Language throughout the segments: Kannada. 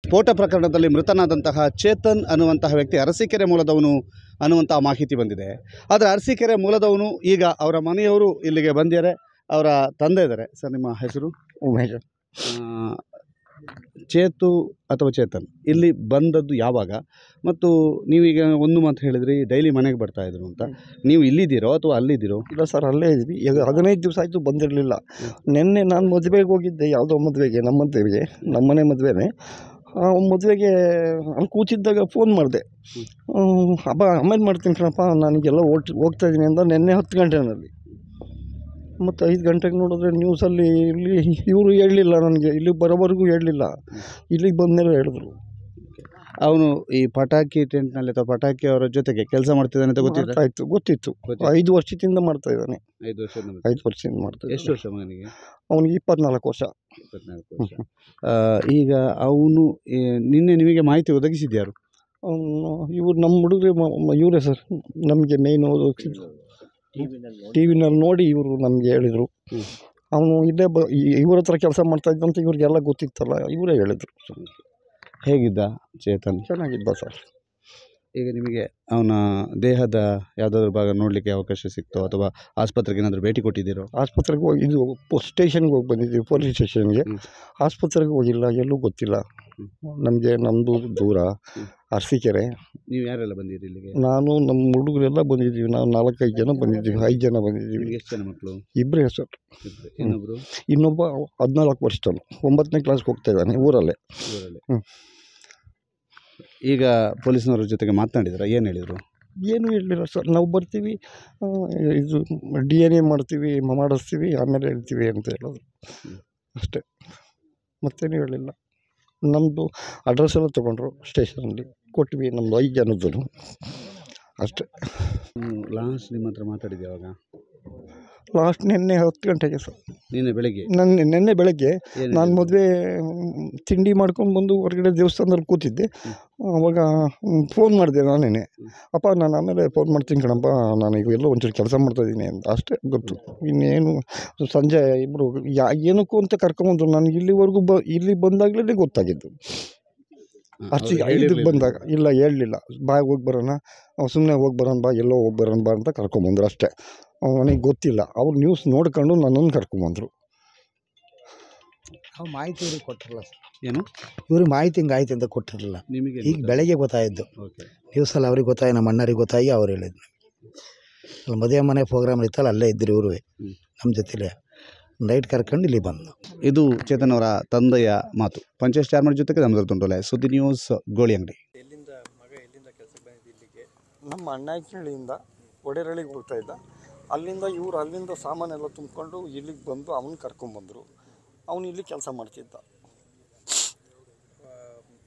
ಸ್ಫೋಟ ಪ್ರಕರಣದಲ್ಲಿ ಮೃತನಾದಂತಹ ಚೇತನ್ ಅನ್ನುವಂತಹ ವ್ಯಕ್ತಿ ಅರಸೀಕೆರೆ ಮೂಲದವನು ಅನ್ನುವಂಥ ಮಾಹಿತಿ ಬಂದಿದೆ. ಆದರೆ ಅರಸೀಕೆರೆ ಮೂಲದವನು ಈಗ ಅವರ ಮನೆಯವರು ಇಲ್ಲಿಗೆ ಬಂದಿದ್ದಾರೆ, ಅವರ ತಂದೆ ಇದ್ದಾರೆ. ಸರ್, ನಿಮ್ಮ ಹೆಸರು? ಉಮೇಶ್. ಚೇತು ಅಥವಾ ಚೇತನ್ ಇಲ್ಲಿ ಬಂದದ್ದು ಯಾವಾಗ? ಮತ್ತು ನೀವೀಗ ಒಂದು ಮಾತು ಹೇಳಿದ್ರಿ, ಡೈಲಿ ಮನೆಗೆ ಬರ್ತಾಯಿದ್ರು ಅಂತ. ನೀವು ಇಲ್ಲಿದ್ದೀರೋ ಅಥವಾ ಅಲ್ಲಿದ್ದೀರೋ? ಇಲ್ಲ ಸರ್, ಅಲ್ಲೇ ಇದ್ವಿ. ಈಗ 15 ದಿವಸ ಆಯಿತು ಬಂದಿರಲಿಲ್ಲ. ನಿನ್ನೆ ನಾನು ಮದುವೆಗೆ ಹೋಗಿದ್ದೆ, ಯಾವುದೋ ಮದುವೆಗೆ, ನಮ್ಮನೆ ಮದುವೆನೇ. ಮದುವೆಗೆ ಅಲ್ಲಿ ಕೂತಿದ್ದಾಗ ಫೋನ್ ಮಾಡಿದೆ. ಆಮೇಲೆ ಮಾಡ್ತೀನಿ ಕಣಪ್ಪ, ನನಗೆಲ್ಲ ಹೋಗ್ತಾಯಿದ್ದೀನಿ ಅಂತ ನಿನ್ನೆ 10 ಗಂಟೆನಲ್ಲಿ. ಮತ್ತು 5 ಗಂಟೆಗೆ ನೋಡಿದ್ರೆ ನ್ಯೂಸಲ್ಲಿ ಇವರು ಹೇಳಲಿಲ್ಲ, ನನಗೆ ಇಲ್ಲಿಗೆ ಬರೋವರೆಗೂ ಹೇಳಲಿಲ್ಲ. ಇಲ್ಲಿಗೆ ಬಂದಮೇಲೆ ಹೇಳಿದ್ರು. ಅವನು ಈ ಪಟಾಕಿ ಟೆಂಟ್ನಲ್ಲಿ ಅಥವಾ ಪಟಾಕಿ ಅವರ ಜೊತೆಗೆ ಕೆಲಸ ಮಾಡ್ತಿದ್ದಾನೆ ಅಂತ ಗೊತ್ತಿತ್ತು. 5 ವರ್ಷದಿಂದ ಮಾಡ್ತಾ ಇದ್ದಾನೆ. 5 ವರ್ಷದಿಂದ ಮಾಡ್ತಾ. ಎಷ್ಟು ವರ್ಷ ಮಗನಿಗೆ? ಅವನಿಗೆ 24 ವರ್ಷ. 24 ವರ್ಷ. ಈಗ ಅವನು ನಿನ್ನೆ ನಿಮಗೆ ಮಾಹಿತಿ ಒದಗಿಸಿದ್ಯಾರು? ಅವನು ಇವರು ನಮ್ಮ ಹುಡುಗರೇ, ಇವರೇ ಸರ್ ನಮಗೆ ಮೇಯ್ನು. ಟಿವಿನಲ್ಲಿ ನೋಡಿ ಇವರು ನಮಗೆ ಹೇಳಿದರು. ಅವನು ಇಲ್ಲೇ ಇವ್ರ ಹತ್ರ ಕೆಲಸ ಮಾಡ್ತಾಯಿದ್ದಂತ ಇವ್ರಿಗೆಲ್ಲ ಗೊತ್ತಿತ್ತಲ್ಲ, ಇವರೇ ಹೇಳಿದರು. ಹೇಗಿದ್ದ ಚೇತನ್? ಚೆನ್ನಾಗಿದ್ದ ಸರ್. ಈಗ ನಿಮಗೆ ಅವನ ದೇಹದ ಯಾವುದಾದ್ರೂ ಭಾಗ ನೋಡಲಿಕ್ಕೆ ಅವಕಾಶ ಸಿಕ್ತೋ ಅಥವಾ ಆಸ್ಪತ್ರೆಗೆ ಏನಾದರೂ ಭೇಟಿ ಕೊಟ್ಟಿದ್ದೀರೋ? ಆಸ್ಪತ್ರೆಗೆ ಹೋಗಿ, ಇದು ಸ್ಟೇಷನ್ಗೆ ಹೋಗಿ ಬಂದಿದ್ದೀವಿ, ಪೊಲೀಸ್ ಸ್ಟೇಷನ್ಗೆ. ಆಸ್ಪತ್ರೆಗೆ ಹೋಗಿಲ್ಲ, ಎಲ್ಲೂ ಗೊತ್ತಿಲ್ಲ ನಮಗೆ. ನಮ್ಮದು ದೂರ, ಅರಸೀಕೆರೆ. ನೀವು ಯಾರೆಲ್ಲ ಬಂದಿರಿ ಇಲ್ಲಿಗೆ? ನಾನು, ನಮ್ಮ ಹುಡುಗರೆಲ್ಲ ಬಂದಿದ್ದೀವಿ. ನಾವು 4-5 ಜನ ಬಂದಿದ್ದೀವಿ. 5 ಜನ ಬಂದಿದ್ದೀವಿ. ಎಷ್ಟು ಜನ ಮಕ್ಕಳು? ಇಬ್ಬರೇ ಸರ್. ಇನ್ನೊಬ್ಬ 14 ವರ್ಷದವನು, 9ನೇ ಕ್ಲಾಸ್ಗೆ ಹೋಗ್ತಾ ಇದ್ದಾನೆ ಊರಲ್ಲೇ. ಈಗ ಪೊಲೀಸ್ನವ್ರ ಜೊತೆಗೆ ಮಾತನಾಡಿದ್ರ? ಏನು ಹೇಳಿದರು? ಏನೂ ಹೇಳಲಿಲ್ಲ ಸರ್. ನಾವು ಬರ್ತೀವಿ, ಇದು DNA ಮಾಡಿಸ್ತೀವಿ, ಆಮೇಲೆ ಹೇಳ್ತೀವಿ ಅಂತ ಹೇಳೋದು ಅಷ್ಟೇ. ಮತ್ತೇನು ಹೇಳಿಲ್ಲ. ನಮ್ಮದು ಅಡ್ರೆಸ್ ಎಲ್ಲ ತೊಗೊಂಡ್ರು, ಸ್ಟೇಷನಲ್ಲಿ ಕೊಟ್ವಿ. ನಮ್ಮದು 5 ಜನದ್ದು ಅಷ್ಟೇ. ಲಾಸ್ಟ್ ನಿಮ್ಮ ಹತ್ರ ಮಾತಾಡಿದ್ದು ಯಾವಾಗ? ಲಾಸ್ಟ್ ನಿನ್ನೆ 10 ಗಂಟೆಗೆ ಸರ್. ನಿನ್ನೆ ಬೆಳಗ್ಗೆ? ನಿನ್ನೆ ಬೆಳಗ್ಗೆ ನಾನು ಮದುವೆ ತಿಂಡಿ ಮಾಡ್ಕೊಂಡು ಬಂದು ಹೊರಗಡೆ ದೇವಸ್ಥಾನದಲ್ಲಿ ಕೂತಿದ್ದೆ. ಅವಾಗ ಫೋನ್ ಮಾಡಿದೆ ನಾನೇನೆ. ಅಪ್ಪ, ನಾನು ಆಮೇಲೆ ಫೋನ್ ಮಾಡ್ತೀನಿ ಕಣಪ್ಪ, ನಾನು ಈಗ ಎಲ್ಲೋ ಒಂಚೂರು ಕೆಲಸ ಮಾಡ್ತಾಯಿದ್ದೀನಿ ಅಂತ ಅಷ್ಟೇ ಗೊತ್ತು. ಇನ್ನೇನು ಸಂಜೆ ಇಬ್ಬರು ಏನಕ್ಕೂ ಅಂತ ಕರ್ಕೊಂಬಂದ್ರು. ನನಗೆ ಇಲ್ಲಿವರೆಗೂ ಇಲ್ಲಿ ಬಂದಾಗಲೇ ಗೊತ್ತಾಗಿದ್ದು. ಅಷ್ಟು 5ಕ್ಕೆ ಬಂದಾಗ ಇಲ್ಲ ಹೇಳಲಿಲ್ಲ. ಬಾಯ್ ಹೋಗಿ ಬರೋಣ, ಸುಮ್ಮನೆ ಹೋಗಿ ಬರೋಣ ಬಾ, ಎಲ್ಲೋ ಹೋಗಿ ಬರೋಣ ಬಾ ಅಂತ ಕರ್ಕೊಂಬಂದ್ರು ಅಷ್ಟೇ. ನನಗೆ ಗೊತ್ತಿಲ್ಲ. ಅವ್ರು ನ್ಯೂಸ್ ನೋಡ್ಕೊಂಡು ನನ್ನನ್ನು ಕರ್ಕೊಂಬಂದರು. ನಾವು ಮಾಹಿತಿ ಇವ್ರಿಗೆ ಕೊಟ್ಟಿರಲ್ಲ ಸರ್. ಏನು ಇವ್ರಿಗೆ ಮಾಹಿತಿ ಹಿಂಗಾಯ್ತು ಅಂತ ಕೊಟ್ಟಿರಲಿಲ್ಲ. ನಿಮಗೆ ಈಗ ಬೆಳಗ್ಗೆ ಗೊತ್ತಾಯಿದ್ದು. ನ್ಯೂಸಲ್ಲಿ ಅವ್ರಿಗೆ ಗೊತ್ತಾಗಿ, ನಮ್ಮ ಅಣ್ಣರಿಗೆ ಗೊತ್ತಾಗಿ ಅವ್ರು ಹೇಳಿದ್ರು. ಅಲ್ಲಿ ಮದುವೆ ಮನೆ ಪ್ರೋಗ್ರಾಮ್ ಇತ್ತಲ್ಲ, ಅಲ್ಲೇ ಇದ್ದರು ಇವರು ನಮ್ಮ ಜೊತೆಲೇ. ನೈಟ್ ಕರ್ಕೊಂಡು ಇಲ್ಲಿ ಬಂದು. ಇದು ಚೇತನ್ ಅವರ ತಂದೆಯ ಮಾತು. ಪಂಚೇಶ್ ಚಾರ್ಮರ್ ಜೊತೆಗೆ ನಮ್ದು ತುಂಟೋಲೆ, ಸುದ್ದಿ ನ್ಯೂಸ್, ಗೋಳಿ ಅಂಗಡಿ. ಎಲ್ಲಿಂದ ಕೆಲಸಕ್ಕೆ ಬಂದಿದ್ದು ಇಲ್ಲಿಗೆ? ನಮ್ಮ ಅಣ್ಣಾಯ್ಕನಹಳ್ಳಿಯಿಂದ ಒಡೆರಳ್ಳಿಗೆ ಹೋಗ್ತಾ ಇದ್ದ. ಅಲ್ಲಿಂದ ಸಾಮಾನೆಲ್ಲ ತುಂಬಿಕೊಂಡು ಇಲ್ಲಿಗೆ ಬಂದು ಅವನು ಕರ್ಕೊಂಬಂದರು. ಅವನು ಇಲ್ಲಿ ಕೆಲಸ ಮಾಡ್ತಿದ್ದ.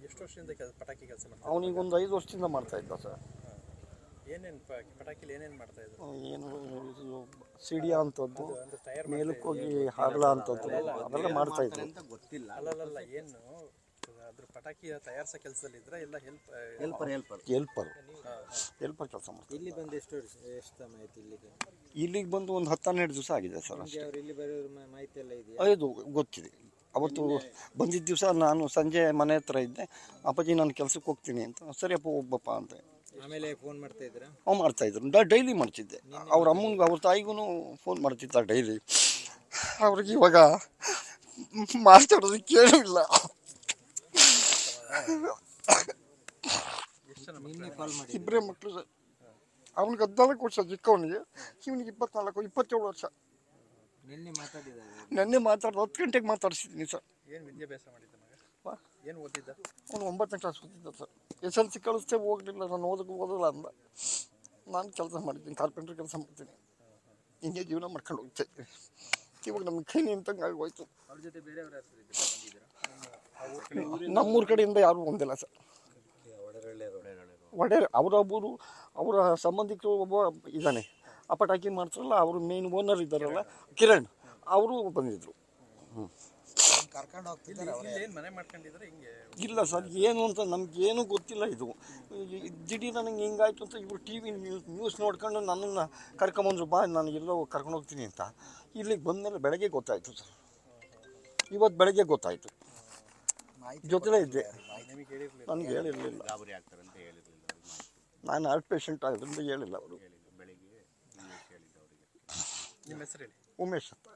ಎಷ್ಟು ವರ್ಷದಿಂದ ಪಟಾಕಿ ಕೆಲಸ ಮಾಡ್ತಾ? ಅವನಿಗೊಂದು 5 ವರ್ಷದಿಂದ ಮಾಡ್ತಾಯಿದ್ದ ಸರ್. ಏನೇನು ಪಟಾಕಿಲಿ ಏನೇನು ಮಾಡ್ತಾಯಿದ್ರು? ಏನು ಇದು ಸಿಡಿಯ ಅಂಥದ್ದು, ಮೇಲಕ್ಕೆ ಹೋಗಿ ಹಾಗಲ ಅಂಥದ್ದು, ಅದೆಲ್ಲ ಮಾಡ್ತಾಯಿದ್ರು. ಅಲ್ಲಲ್ಲ, ಏನು ಅದ್ರ ಪಟಾಕಿ ತಯಾರಿಸೋ ಕೆಲಸದಲ್ಲಿದ್ರೆ ಎಲ್ಲ ಹೆಲ್ಪರ್ ಕೆಲಸ ಮಾಡ್ತಾರೆ. ಇಲ್ಲಿ ಬಂದು ಎಷ್ಟು ಸಮಯ ಆಯ್ತು ಇಲ್ಲಿಗೆ ಬಂದು? ಒಂದು 10-12 ದಿವಸ ಆಗಿದೆ ಸರ್ ಅಷ್ಟೇ. ಇಲ್ಲಿ ಬರೋರ ಮಾಹಿತಿ ಎಲ್ಲ ಇದೆಯಾ? ಇದು ಗೊತ್ತಿದೆ. ಅವತ್ತು ಬಂದಿದ್ದ ದಿವಸ ನಾನು ಸಂಜೆ ಮನೆ ಹತ್ರ ಇದ್ದೆ. ಅಪ್ಪಾಜಿ ನಾನು ಕೆಲಸಕ್ಕೆ ಹೋಗ್ತೀನಿ ಅಂತ. ಸರಿಯಪ್ಪ ಹೋಗ್ಬಪ್ಪ ಅಂತ. ಆಮೇಲೆ ಫೋನ್ ಮಾಡ್ತಾಯಿದ್ರು? ಮಾಡ್ತಾಯಿದ್ರು. ಡೈಲಿ ಮಾಡ್ತಿದ್ದೆ. ಅವ್ರ ಅಮ್ಮನಿಗೆ, ಅವ್ರ ತಾಯಿಗೂ ಫೋನ್ ಮಾಡ್ತಿದ್ದ ಡೈಲಿ. ಅವ್ರಿಗೆ ಇವಾಗ ಮಾತಾಡೋದಕ್ಕೆ ಕೇಳಿಲ್ಲ. ಇಬ್ಬರೇ ಮಕ್ಕಳು ಸರ್. ಅವನಿಗೆ 14 ವರ್ಷ ಚಿಕ್ಕವನಿಗೆ, ಇವನಿಗೆ 27 ವರ್ಷ. ನಿನ್ನೆ ಮಾತಾಡ್ದು 10 ಗಂಟೆಗೆ ಮಾತಾಡಿಸಿದ್ದೀನಿ ಸರ್. ಏನು ವಿದ್ಯಾಭ್ಯಾಸ ಮಾಡಿದ್ದ ಮಗ? ಏನು ಓದಿದ್ದ? ಅವನು 9ನೇ ಕ್ಲಾಸ್ ಓದಿದ್ದ ಸರ್. SLC ಕಳಿಸ್ತೇ ಹೋಗಲಿಲ್ಲ. ನಾನು ಓದಲ್ಲ ಅಂದ. ನಾನು ಕೆಲಸ ಮಾಡಿದ್ದೀನಿ, ಕಾರ್ಪೆಂಟ್ರ್ ಕೆಲಸ ಮಾಡ್ತೀನಿ. ಹಿಂಗೆ ಜೀವನ ಮಾಡ್ಕೊಂಡು ಹೋಗ್ತಾ ಇದ್ದೀನಿ. ಇವಾಗ ನಮ್ಗೆ ಕೈ ನಿಂತಂಗೆ ಆಗೋಯ್ತು. ಅವ್ರ ಜೊತೆ ಬೇರೆಯವ್ರು ಯಾರು ನಮ್ಮೂರ ಕಡೆಯಿಂದ ಯಾರೂ ಬಂದಿಲ್ಲ ಸರ್. ಅವರ ಸಂಬಂಧಿಕರು ಒಬ್ಬ ಇದ್ದಾನೆ, ಆ ಪಟಾಕಿ ಮಾಡ್ತಾರಲ್ಲ, ಅವರು ಮೇನ್ ಓನರ್ ಇದ್ದಾರಲ್ಲ, ಕಿರಣ್, ಅವರು ಬಂದಿದ್ರು. ಇಲ್ಲ ಸರ್, ಏನು ಅಂತ ನಮಗೇನು ಗೊತ್ತಿಲ್ಲ. ಇದು ದಿಢೀರ್ ನನಗೆ ಹಿಂಗಾಯ್ತು ಅಂತ ಇವರು TV ನ್ಯೂಸ್ ನೋಡ್ಕೊಂಡು ನನ್ನನ್ನು ಕರ್ಕೊಂಬಂದ್ರು. ಬಾ, ನಾನು ಎಲ್ಲೋ ಕರ್ಕೊಂಡು ಹೋಗ್ತೀನಿ ಅಂತ. ಇಲ್ಲಿಗೆ ಬಂದಮೇಲೆ ಬೆಳಗ್ಗೆ ಗೊತ್ತಾಯಿತು ಸರ್. ಇವತ್ತು ಬೆಳಗ್ಗೆ ಗೊತ್ತಾಯಿತು. ಜೊತೆಲೇ ಇದ್ದೆ. ನನಗೆ ಹೇಳಿರಲಿಲ್ಲ. ನಾನು ಹಾರ್ಟ್ ಪೇಷಂಟ್ ಆಗೋದ್ರಿಂದ ಹೇಳಿಲ್ಲ ಅವರು. ನಿಮ್ಮ ಹೆಸರು ಹೇಳಿ. ಉಮೇಶ್ ಅಂತ.